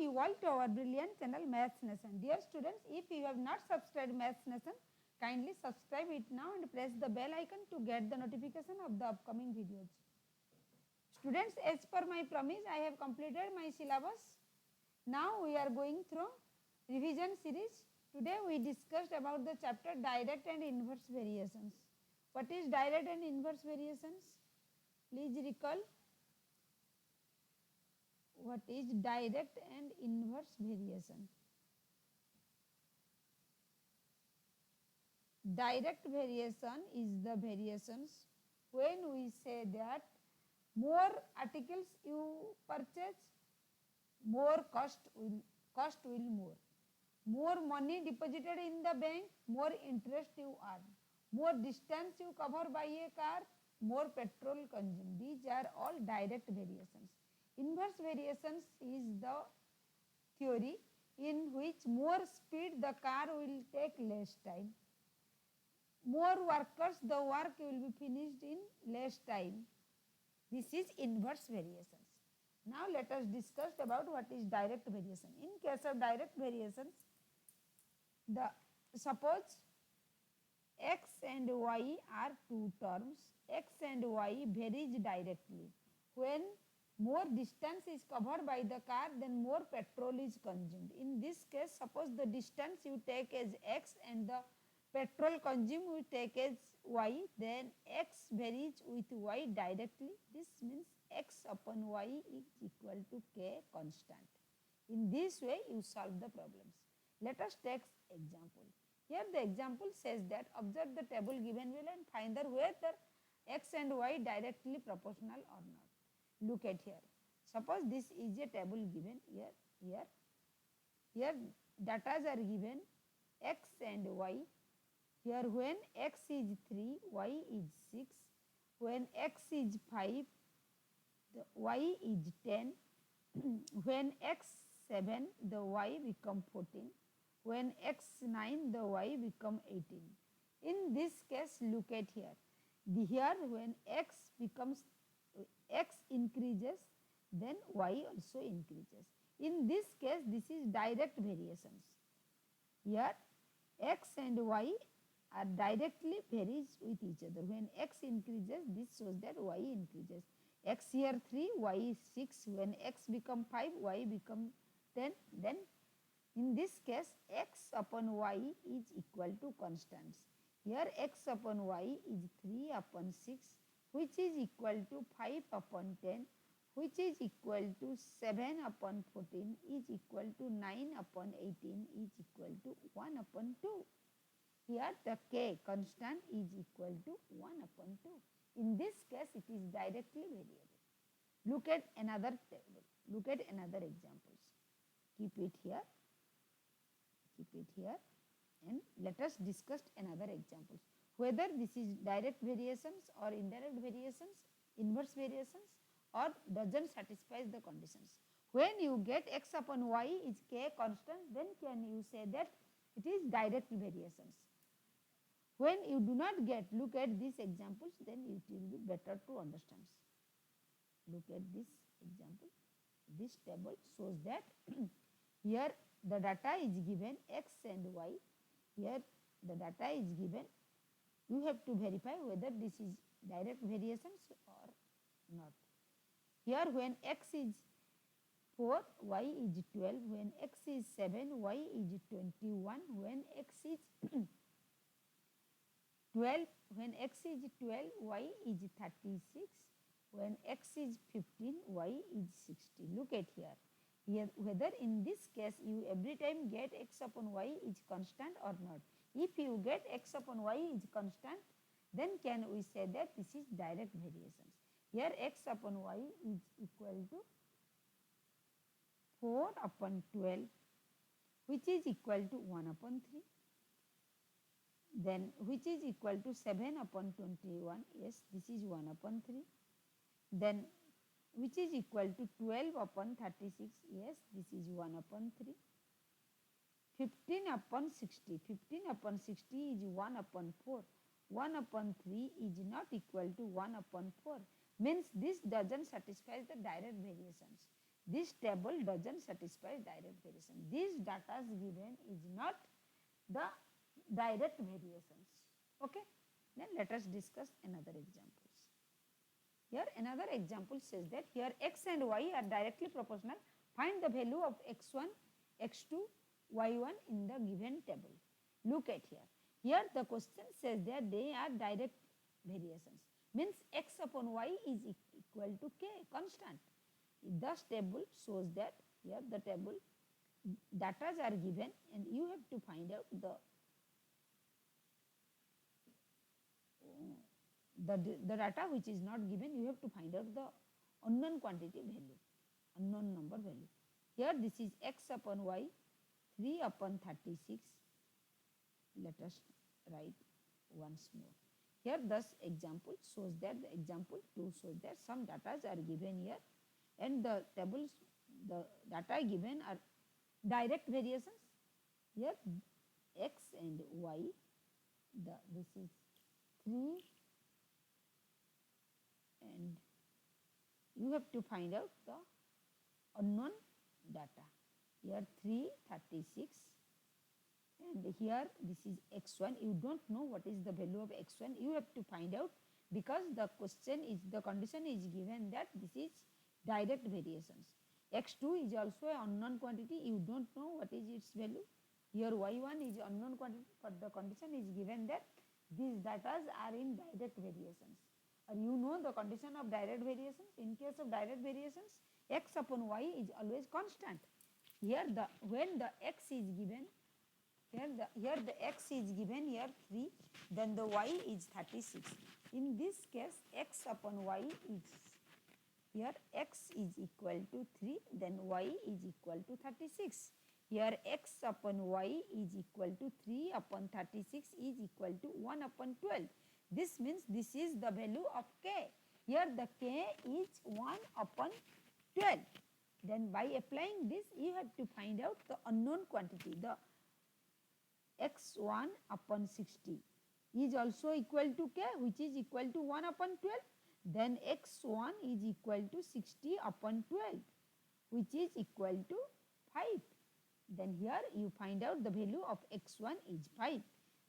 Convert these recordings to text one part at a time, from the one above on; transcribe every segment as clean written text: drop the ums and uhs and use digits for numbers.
you all to our brilliant channel Maths Nation. Dear students, if you have not subscribed Maths Nation, kindly subscribe it now and press the bell icon to get the notification of the upcoming videos. Students, as per my promise, I have completed my syllabus. Now we are going through revision series. Today we discussed about the chapter direct and inverse variations. What is direct and inverse variations? Please recall. What is direct and inverse variation? Direct variation is the variations when we say that more articles you purchase, more cost will more. More money deposited in the bank, more interest you earn. More distance you cover by a car, more petrol consumed. These are all direct variations. Inverse variations is the theory in which more speed the car will take less time. More workers, the work will be finished in less time. This is inverse variations. Now let us discuss about what is direct variation. In case of direct variations, suppose x and y are two terms. X and y varies directly. When more distance is covered by the car, then more petrol is consumed. In this case, suppose the distance you take as x and the petrol consumed we take as y, then x varies with y directly. This means x upon y is equal to k constant. In this way, you solve the problems. Let us take example. Here the example says that observe the table given below and find the whether x and y directly proportional or not. Look at here. Suppose this is a table given here. Here datas are given x and y. Here when x is 3, y is 6. When x is 5, the y is 10. When x 7, the y become 14. When x 9, the y become 18. In this case, look at here. Here when x increases, then y also increases. In this case, this is direct variations. Here x and y are directly varies with each other. When x increases, this shows that y increases. X here 3, y is 6. When x become 5, y become 10. Then in this case, x upon y is equal to constants. Here x upon y is 3 upon 6, which is equal to 5 upon 10, which is equal to 7 upon 14, is equal to 9 upon 18, is equal to 1 upon 2. Here the k constant is equal to 1 upon 2. In this case, it is directly variable. Look at another table. Look at another examples. Keep it here. Keep it here. And let us discuss another examples. Whether this is direct variations or indirect variations, inverse variations, or doesn't satisfy the conditions. When you get x upon y is k constant, then can you say that it is direct variations. When you do not get, look at these examples, then it will be better to understand. Look at this example. This table shows that here the data is given x and y. Here the data is given. You have to verify whether this is direct variations or not. Here when x is 4, y is 12. When x is 7, y is 21. When x is 12, when x is 12, y is 36. When x is 15, y is 60. Look at here. Here whether in this case you every time get x upon y is constant or not. If you get x upon y is constant, then can we say that this is direct variations. Here x upon y is equal to 4 upon 12, which is equal to 1 upon 3. Then which is equal to 7 upon 21. Yes, this is 1 upon 3. Then which is equal to 12 upon 36. Yes, this is 1 upon 3. 15 upon 60. 15 upon 60 is 1 upon 4. 1 upon 3 is not equal to 1 upon 4. Means this doesn't satisfy the direct variations. This table doesn't satisfy direct variation. This data given is not the direct variations. Okay. Then let us discuss another examples. Here another example says that here x and y are directly proportional. Find the value of x1, x2, y1 in the given table. Look at here. Here the question says that they are direct variations. Means x upon y is equal to k, constant. This table shows that here the table data are given and you have to find out the data which is not given. You have to find out the unknown quantity value, unknown number value. Here this is x upon y, 3 upon 36. Let us write once more. Here thus example shows that the example 2 shows that some data are given here and the tables, the data given are direct variations. Here x and y, this is 3 and you have to find out the unknown data. Here 3, 36 and here this is x1. You don't know what is the value of x1. You have to find out because the question is, the condition is given that this is direct variations. x2 is also an unknown quantity. You don't know what is its value. Here y1 is unknown quantity, but the condition is given that these data are in direct variations. Or you know the condition of direct variations. In case of direct variations, x upon y is always constant. Here when the x is given, here the x is given here 3, then the y is 36. In this case, x upon y is here x is equal to 3, then y is equal to 36. Here x upon y is equal to 3 upon 36 is equal to 1 upon 12. This means this is the value of k. Here the k is 1 upon 12. Then by applying this, you have to find out the unknown quantity. The x1 upon 60 is also equal to k, which is equal to 1 upon 12. Then x1 is equal to 60 upon 12, which is equal to 5. Then here you find out the value of x1 is 5.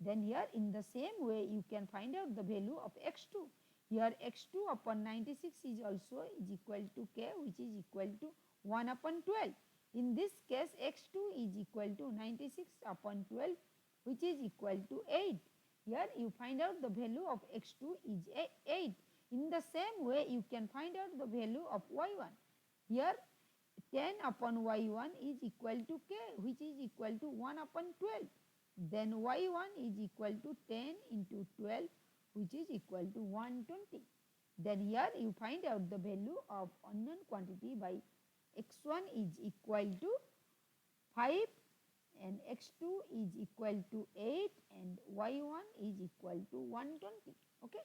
Then here in the same way you can find out the value of x2. Here x2 upon 96 is also equal to k, which is equal to 1 upon 12. In this case x2 is equal to 96 upon 12, which is equal to 8. Here you find out the value of x2 is 8. In the same way you can find out the value of y1. Here 10 upon y1 is equal to k, which is equal to 1 upon 12. Then y1 is equal to 10 into 12, which is equal to 120. Then here you find out the value of unknown quantity by x1 is equal to 5 and x2 is equal to 8 and y1 is equal to 120. Okay.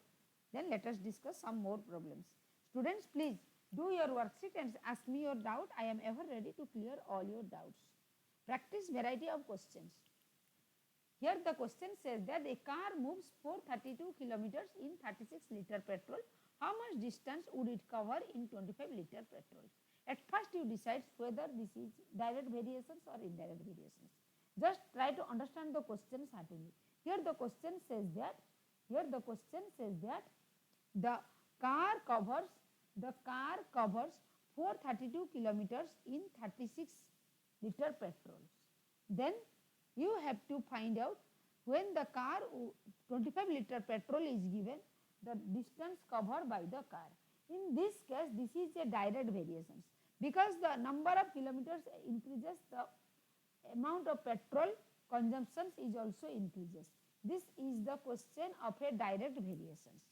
Then let us discuss some more problems. Students, please do your worksheet and ask me your doubt. I am ever ready to clear all your doubts. Practice variety of questions. Here the question says that a car moves 432 kilometers in 36 liter petrol. How much distance would it cover in 25 liter petrol? At first you decide whether this is direct variations or indirect variations. Just try to understand the question certainly. Here the question says that the car covers 432 kilometers in 36 liter petrol. Then you have to find out when the car 25 liter petrol is given, the distance covered by the car. In this case, this is a direct variations. Because the number of kilometers increases, the amount of petrol consumption is also increases. This is the question of a direct variations.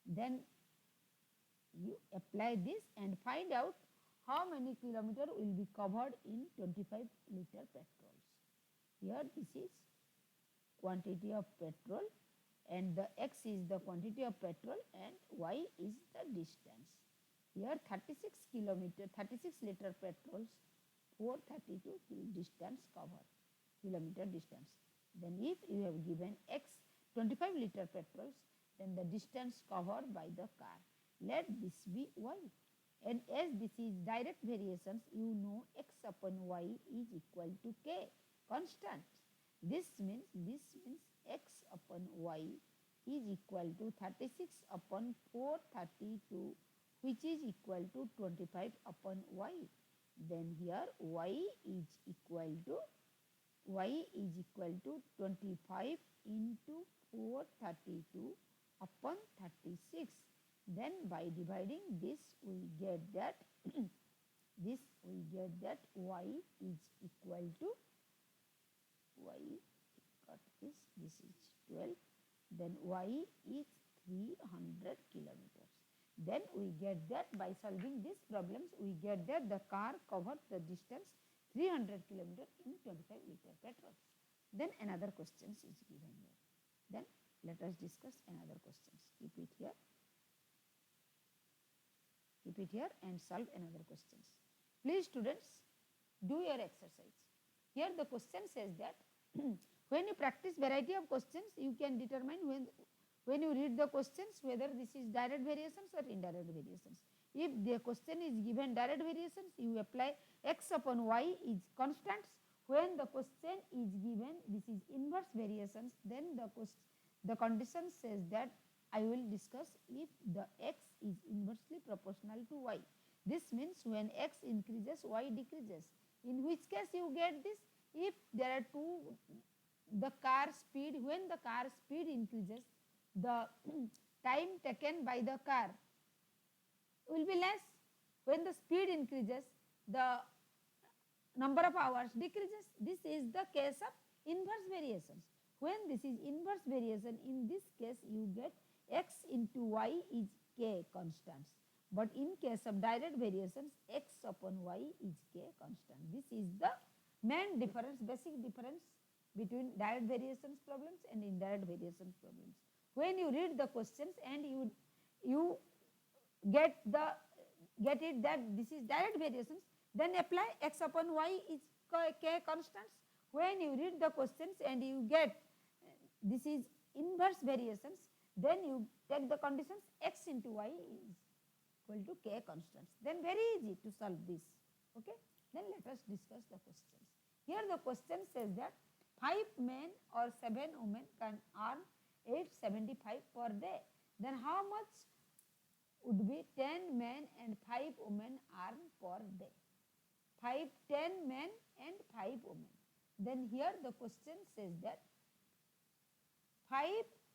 Then you apply this and find out how many kilometers will be covered in 25 liter petrol. Here this is quantity of petrol and the x is the quantity of petrol and y is the distance. Here 36 liter petrols, 432 distance covered, kilometer distance. Then if you have given x 25 liter petrols, then the distance covered by the car. Let this be y. And as this is direct variations, you know x upon y is equal to k constant. This means x upon y is equal to 36 upon 432, which is equal to 25 upon y. Then here y is equal to 25 into 432 upon 36. Then by dividing this we get that y is equal to this is 12. Then y is 300 kilometers. Then we get that by solving these problems, we get that the car covered the distance 300 kilometers in 25 liter petrol. Then another question is given here. Then let us discuss another questions. Keep it here and solve another questions. Please students, do your exercise. Here the question says that when you practice variety of questions, you can determine when you read the questions whether this is direct variations or indirect variations. If the question is given direct variations, you apply x upon y is constants. When the question is given this is inverse variations, then the condition says that I will discuss if the x is inversely proportional to y. This means when x increases, y decreases. In which case you get this, if there are when the car speed increases, the time taken by the car will be less. When the speed increases, the number of hours decreases. This is the case of inverse variations. When this is inverse variation, in this case you get x into y is k constants. But in case of direct variations, x upon y is k constant. This is the main difference, basic difference between direct variations problems and indirect variations problems. When you read the questions and you get it that this is direct variations, then apply x upon y is k constants. When you read the questions and you get this is inverse variations, then you take the conditions x into y is equal to k constants. Then very easy to solve this. Okay. Then let us discuss the questions. Here the question says that 5 men or 7 women can earn 875 per day. Then how much would be 10 men and 5 women earn per day? 10 men and 5 women. Then here the question says that 5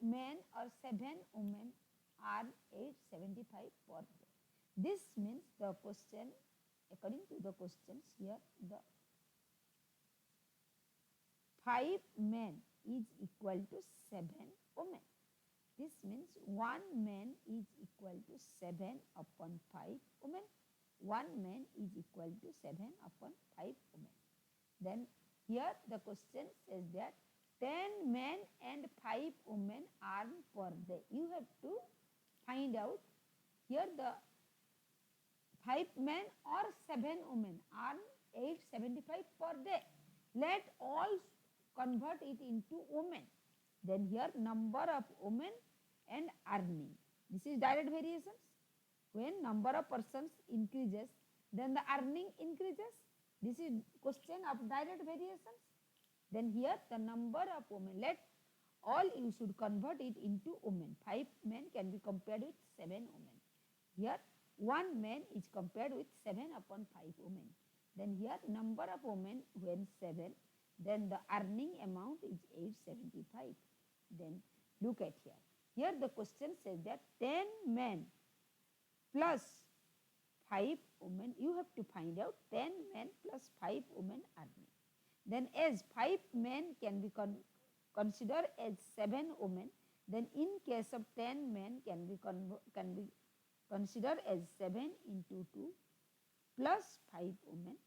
men or 7 women earn 875 per day. This means the question, according to the questions here, the 5 men is equal to 7 women. This means 1 man is equal to 7 upon 5 women. 1 man is equal to 7 upon 5 women. Then here the question says that 10 men and 5 women earn per day. You have to find out here the 5 men or 7 women earn 875 per day. Let all convert it into women. Then here number of women and earning. This is direct variations. When number of persons increases, then the earning increases. This is question of direct variations. Then here the number of women, let all you should convert it into women. 5 men can be compared with 7 women. Here 1 man is compared with 7 upon 5 women. Then here number of women when 7, then the earning amount is 875. Then look at here. Here the question says that 10 men plus 5 women, you have to find out 10 men plus 5 women earning. Then as 5 men can be considered as 7 women, then in case of 10 men can be considered as 7 into 2 plus 5 women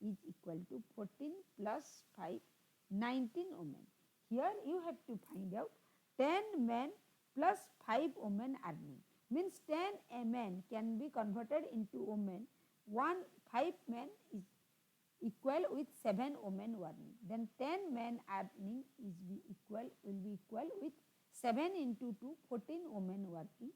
is equal to 14 plus 5, 19 women. Here you have to find out 10 men plus 5 women earning. Means 10 men can be converted into women. 5 men is equal with 7 women earning. Then 10 men earning will be equal with 7 into 2, 14 women working.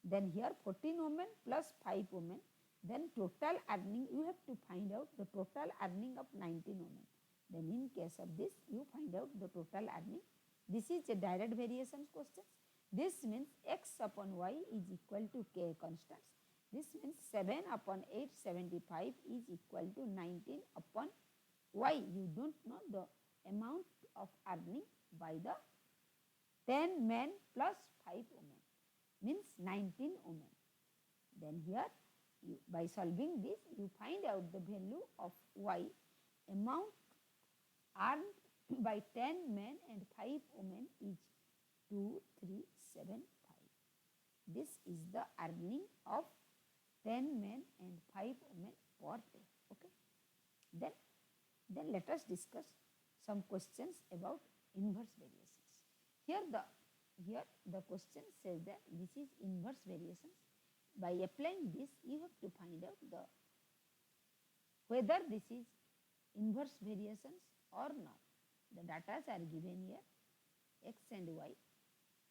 Then here 14 women plus 5 women. Then total earning, you have to find out the total earning of 19 women. Then in case of this, you find out the total earning. This is a direct variations question. This means x upon y is equal to k constants. This means 7 upon 875 is equal to 19 upon y. You don't know the amount of earning by the 10 men plus 5 women, means 19 women. Then here, by solving this, you find out the value of y, amount earned by 10 men and 5 women is 2375. This is the earning of 10 men and 5 women per day. Okay. Then let us discuss some questions about inverse variations. Here the question says that this is inverse variations. By applying this, you have to find out whether this is inverse variations or not. The data are given here, x and y,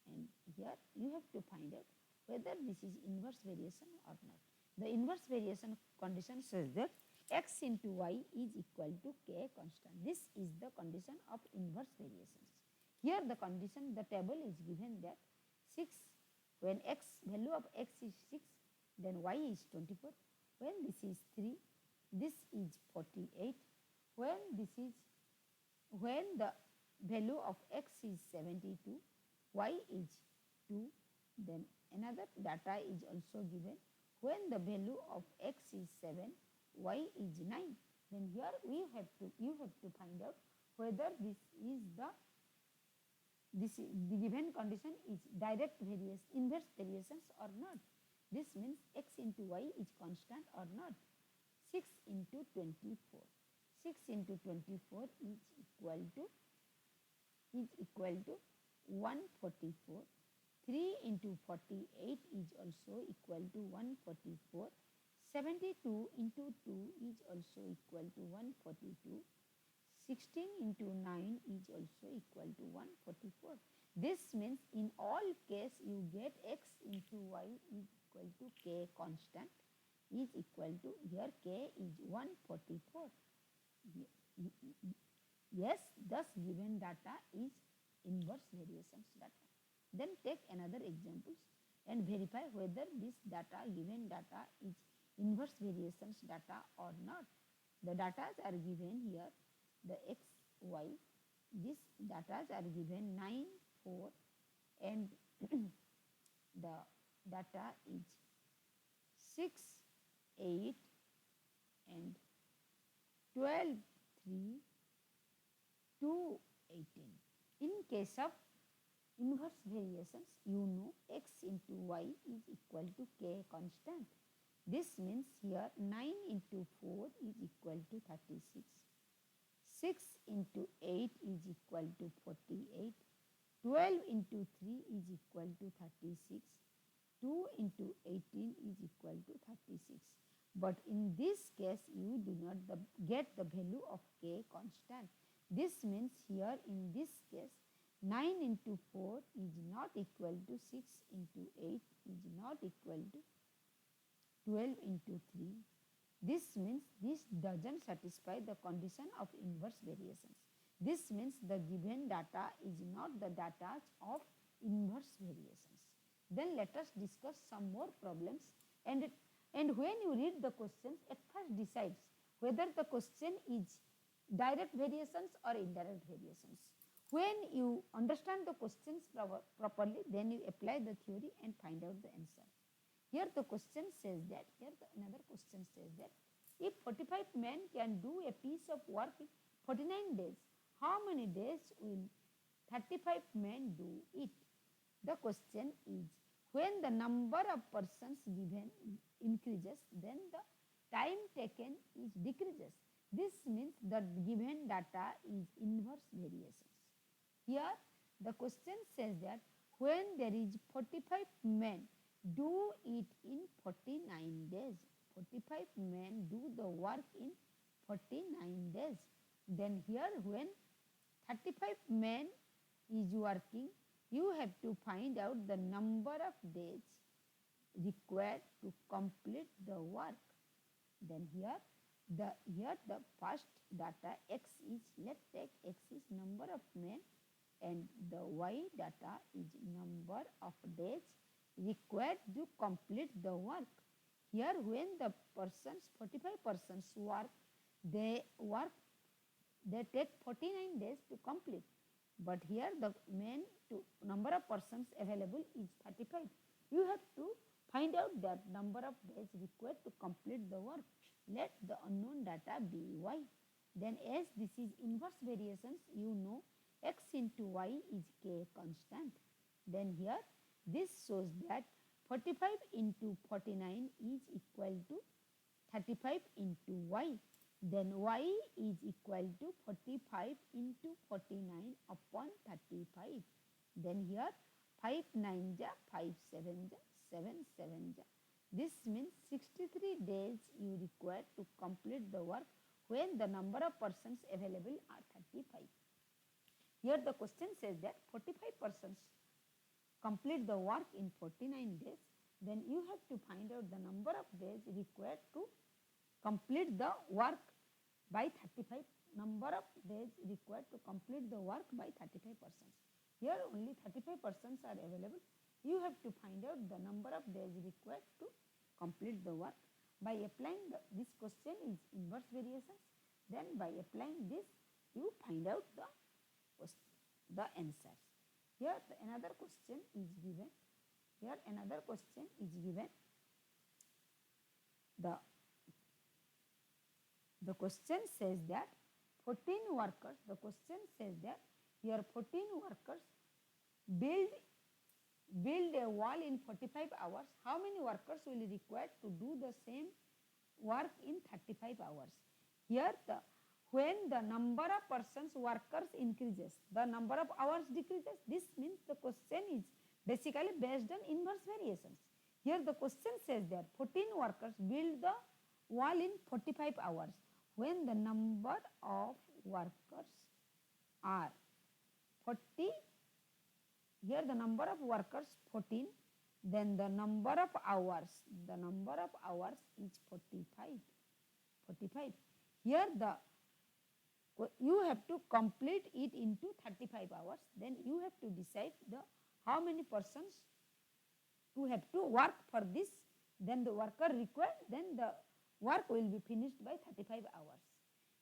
and here you have to find out whether this is inverse variation or not. The inverse variation condition says that x into y is equal to k constant. This is the condition of inverse variations. Here the condition, the table is given that 6, when value of x is 6, then y is 24. When this is 3, this is 48. When the value of x is 72, y is 2. Then another data is also given. When the value of x is 7, y is 9. Then here you have to find out whether the given condition is inverse variations or not. This means x into y is constant or not. 6 into 24. 6 into 24 is equal to 144. 3 into 48 is also equal to 144. 72 into 2 is also equal to 142. 16 into 9 is also equal to 144. This means in all case you get x into y is equal to k constant is equal to, here k is 144. Yes, thus given data is inverse variations data. Then take another examples and verify whether this given data is inverse variations data or not. The data are given here, the x, y. These data are given 9, 4, and the data is 6, 8, and 12, 3, 2, 18. In case of inverse variations, you know x into y is equal to k constant. This means here 9 into 4 is equal to 36. 6 into 8 is equal to 48. 12 into 3 is equal to 36. 2 into 18 is equal to 36. But in this case, you do not get the value of k constant. This means here in this case, 9 into 4 is not equal to 6 into 8 is not equal to 12 into 3. This means this doesn't satisfy the condition of inverse variations. This means the given data is not the data of inverse variations. Then let us discuss some more problems, and when you read the questions, at first decides whether the question is direct variations or indirect variations. When you understand the questions properly, then you apply the theory and find out the answer. Here the question says that, another question says that, if 45 men can do a piece of work in 49 days, how many days will 35 men do it? The question is, when the number of persons given increases, then the time taken is decreases. This means the given data is inverse variations. Here the question says that when there is 45 men do it in 49 days. 45 men do the work in 49 days. Then here when 35 men is working, you have to find out the number of days required to complete the work. Then here the first data x is, let's take x is number of men, and the y data is number of days required to complete the work. Here when the persons, 45 persons they work, they take 49 days to complete. But here the number of persons available is 35. You have to find out that number of days required to complete the work. Let the unknown data be y. Then as this is inverse variations, you know x into y is k constant. Then here this shows that 45 into 49 is equal to 35 into y. Then y is equal to 45 into 49 upon 35. Then here 5 9 ja, 5 7 ja, 7 7 ja. This means 63 days you require to complete the work when the number of persons available are 35. Here the question says that 45 persons complete the work in 49 days. Then you have to find out the number of days required to complete the work by 35. Number of days required to complete the work by 35 persons. Here only 35 persons are available. You have to find out the number of days required to complete the work. By applying this question is inverse variations. Then by applying this, you find out the answers. Here another question is given. Here another question is given. The question says that 14 workers, the question says that here 14 workers build a wall in 45 hours. How many workers will be required to do the same work in 35 hours? Here when the number of persons workers increases, the number of hours decreases. This means the question is basically based on inverse variations. Here the question says that 14 workers build the wall in 45 hours. When the number of workers are 40, here the number of workers 14, then the number of hours is 45. Here you have to complete it into 35 hours. Then you have to decide how many persons to have to work for this. Then the worker required, then the work will be finished by 35 hours.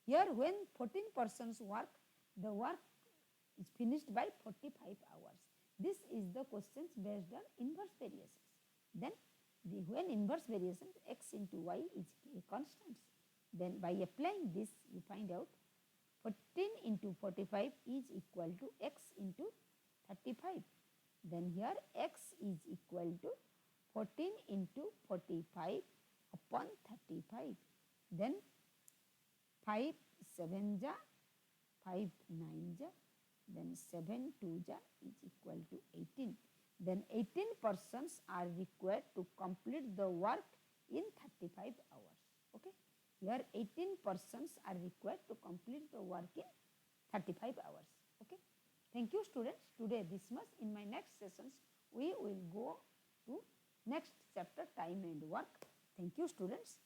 Here when 14 persons work, the work is finished by 45 hours. This is the questions based on inverse variations. Then when inverse variations, x into y is constants. Then by applying this, you find out 14 into 45 is equal to x into 35. Then here x is equal to 14 into 45 upon 35. Then 5 7 ja, 5 9 ja, then 7 2 ja is equal to 18. Then 18 persons are required to complete the work in 35 hours. Okay. Here 18 persons are required to complete the work in 35 hours. Okay. Thank you students. Today this much. In my next sessions, we will go to next chapter, time and work. Thank you students.